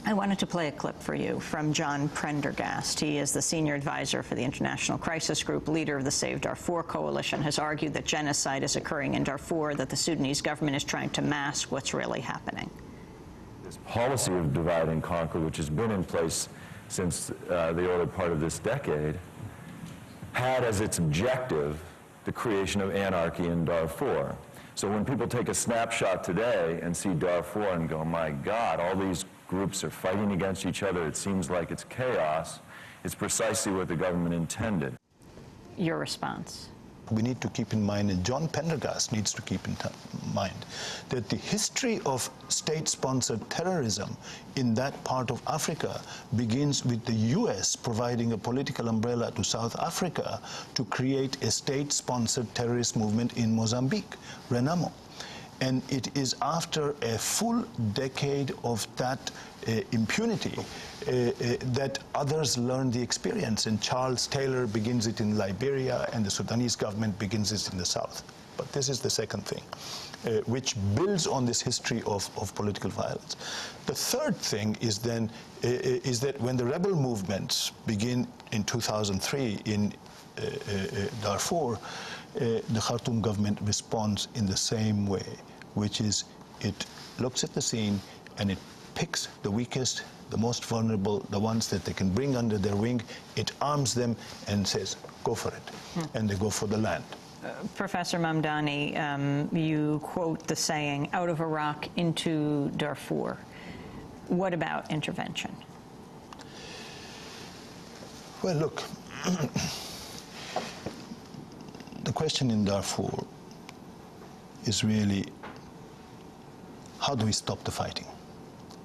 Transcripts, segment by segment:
I wanted to play a clip for you from John Prendergast. He is the senior advisor for the International Crisis Group, leader of the Save Darfur Coalition, has argued that genocide is occurring in Darfur, that the Sudanese government is trying to mask what's really happening. This policy of divide and conquer, which has been in place since the early part of this decade, had as its objective the creation of anarchy in Darfur. So when people take a snapshot today and see Darfur and go, my God, all these groups are fighting against each other, it seems like it's chaos, it's precisely what the government intended. Your response? We need to keep in mind, and John Prendergast needs to keep in mind, that the history of state-sponsored terrorism in that part of Africa begins with the U.S. providing a political umbrella to South Africa to create a state-sponsored terrorist movement in Mozambique, Renamo. And it is after a full decade of that impunity that others learn the experience. And Charles Taylor begins it in Liberia, and the Sudanese government begins it in the south. But this is the second thing, which builds on this history of political violence. The third thing is then is that when the rebel movements begin in 2003 in Darfur, the Khartoum government responds in the same way, which is it looks at the scene and it picks the weakest, the most vulnerable, the ones that they can bring under their wing, it arms them and says, go for it, and they go for the land. Professor Mamdani, you quote the saying, out of Iraq into Darfur. What about intervention? Well, look, the question in Darfur is really, how do we stop the fighting?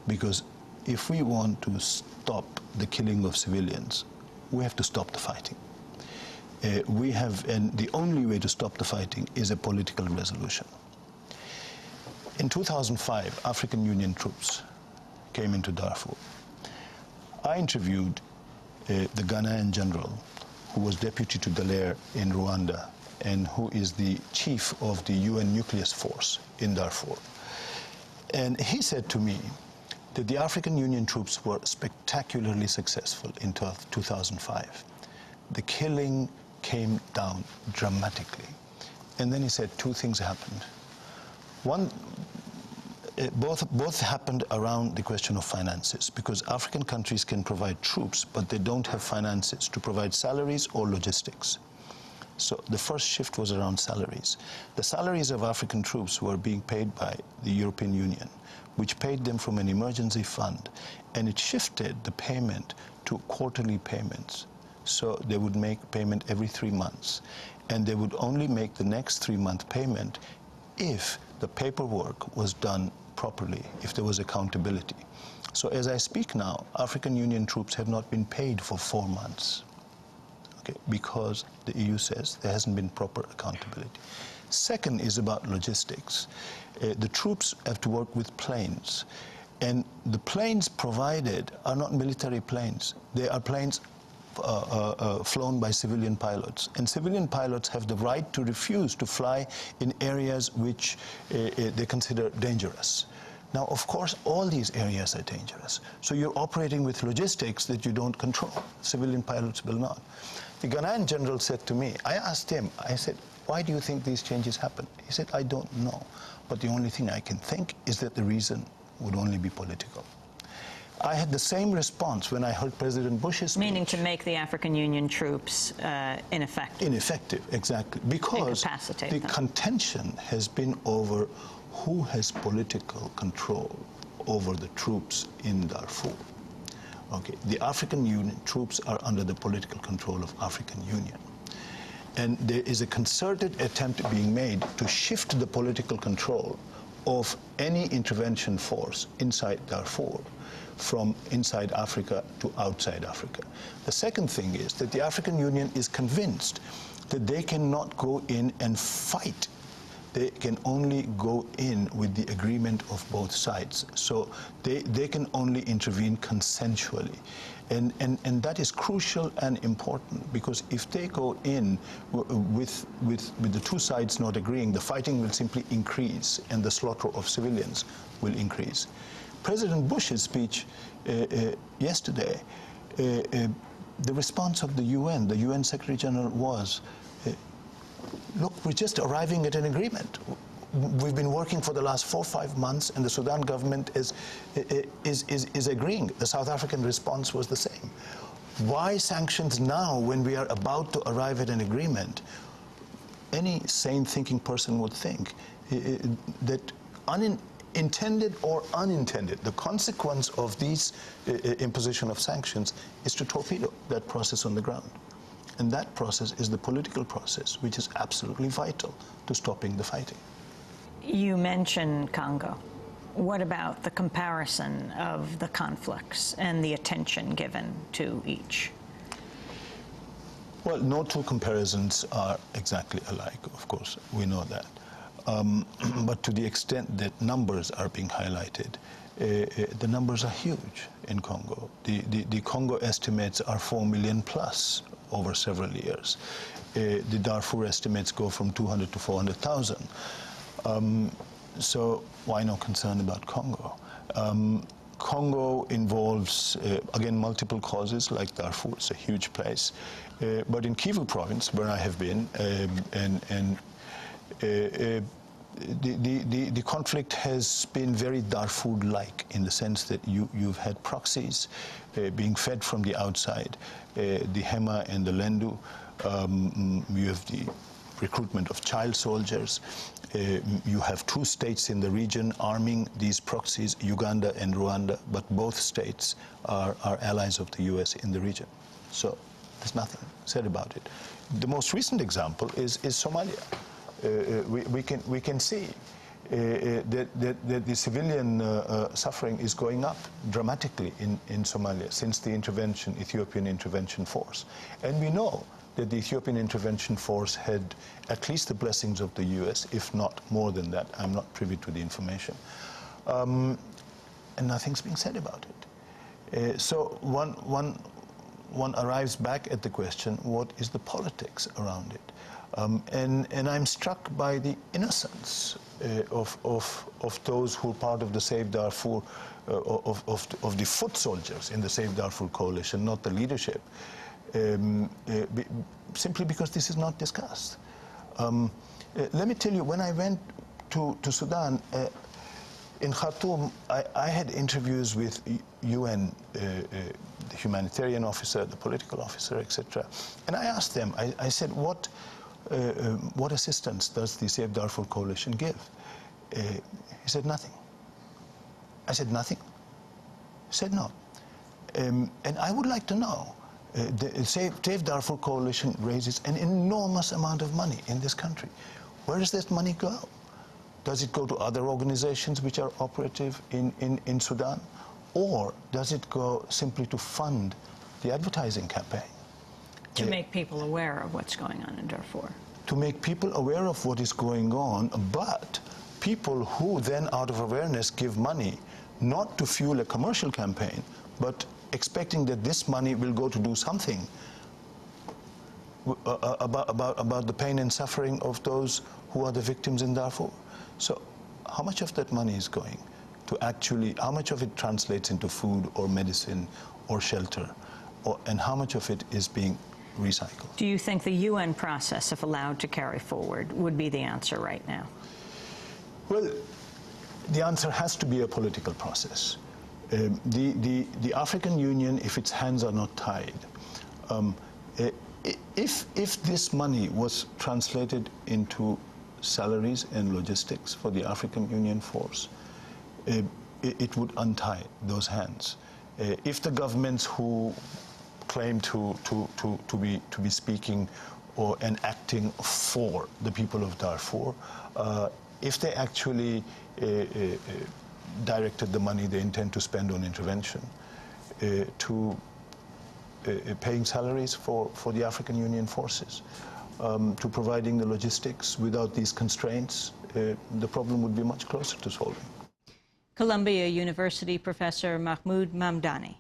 Because if we want to stop the killing of civilians, we have to stop the fighting. And the only way to stop the fighting is a political resolution. In 2005, African Union troops came into Darfur. I interviewed the Ghanaian general who was deputy to Dallaire in Rwanda and who is the chief of the UN nucleus force in Darfur. And he said to me that the African Union troops were spectacularly successful in 2005. The killing came down dramatically. And then he said two things happened. One, both happened around the question of finances, because African countries can provide troops, but they don't have finances to provide salaries or logistics. So the first shift was around salaries. The salaries of African troops were being paid by the European Union, which paid them from an emergency fund, and it shifted the payment to quarterly payments. So they would make payment every 3 months, and they would only make the next 3-month payment if the paperwork was done properly, if there was accountability. So as I speak now, African Union troops have not been paid for 4 months, okay, because the EU says there hasn't been proper accountability. Second is about logistics. The troops have to work with planes, and the planes provided are not military planes. They are planes flown by civilian pilots, and civilian pilots have the right to refuse to fly in areas which they consider dangerous. Now, of course, all these areas are dangerous, so you're operating with logistics that you don't control. Civilian pilots will not. The Ghanaian general said to me, I asked him, I said, why do you think these changes happen? He said, I don't know, but the only thing I can think is that the reason would only be political. I had the same response when I heard President Bush's speech. Meaning to make the African Union troops ineffective. Ineffective, exactly. Because the contention has been over who has political control over the troops in Darfur. Okay, the African Union troops are under the political control of African Union. And there is a concerted attempt being made to shift the political control of any intervention force inside Darfur from inside Africa to outside Africa. The second thing is that the African Union is convinced that they cannot go in and fight. They can only go in with the agreement of both sides. So they can only intervene consensually. And that is crucial and important, because if they go in with the two sides not agreeing, the fighting will simply increase and the slaughter of civilians will increase. President Bush's speech yesterday, the response of the UN Secretary General was, look, we're just arriving at an agreement. We've been working for the last 4 or 5 months, and the Sudan government is agreeing. The South African response was the same. Why sanctions now when we are about to arrive at an agreement? Any sane thinking person would think that intended or unintended, the consequence of these imposition of sanctions is to torpedo that process on the ground. And that process is the political process, which is absolutely vital to stopping the fighting. You mentioned Congo. What about the comparison of the conflicts and the attention given to each? Well, no two comparisons are exactly alike, of course, we know that. But to the extent that numbers are being highlighted, the numbers are huge in Congo. The Congo estimates are 4 million plus over several years. The Darfur estimates go from 200 to 400,000. So why no concern about Congo? Congo involves, again, multiple causes, like Darfur. It's a huge place. But in Kivu province, where I have been, the conflict has been very Darfur-like in the sense that you've had proxies being fed from the outside, the Hema and the Lendu. You have the recruitment of child soldiers. You have 2 states in the region arming these proxies, Uganda and Rwanda, but both states are allies of the US in the region. So there's nothing said about it. The most recent example is Somalia. We can see that the civilian suffering is going up dramatically in Somalia since the Ethiopian intervention force. And we know that the Ethiopian intervention force had at least the blessings of the US, if not more than that. I'm not privy to the information. And nothing's being said about it. So one arrives back at the question, what is the politics around it? And I'm struck by the innocence of those who are part of the Save Darfur, of the foot soldiers in the Save Darfur Coalition, not the leadership, simply because this is not discussed. Let me tell you, when I went to Sudan, in Khartoum, I had interviews with UN, the humanitarian officer, the political officer, etc. And I asked them, I said, what assistance does the Save Darfur Coalition give? He said, nothing. I said, nothing? He said, no. And I would like to know, the Save Darfur Coalition raises an enormous amount of money in this country. Where does that money go? Does it go to other organizations which are operative in Sudan? Or does it go simply to fund the advertising campaign? To make people aware of what's going on in Darfur. To make people aware of what is going on, but people who then, out of awareness, give money not to fuel a commercial campaign, but expecting that this money will go to do something about the pain and suffering of those who are the victims in Darfur. So how much of that money is going to actually, how much of it translates into food or medicine or shelter, and how much of it is being recycled? Do you think the UN process, if allowed to carry forward, would be the answer right now? Well, the answer has to be a political process. The African Union, if its hands are not tied, if this money was translated into salaries and logistics for the African Union force, it would untie those hands. If the governments who claim to be speaking and acting for the people of Darfur, if they actually directed the money they intend to spend on intervention to paying salaries for the African Union forces, to providing the logistics without these constraints, the problem would be much closer to solving. Columbia University professor Mahmood Mamdani.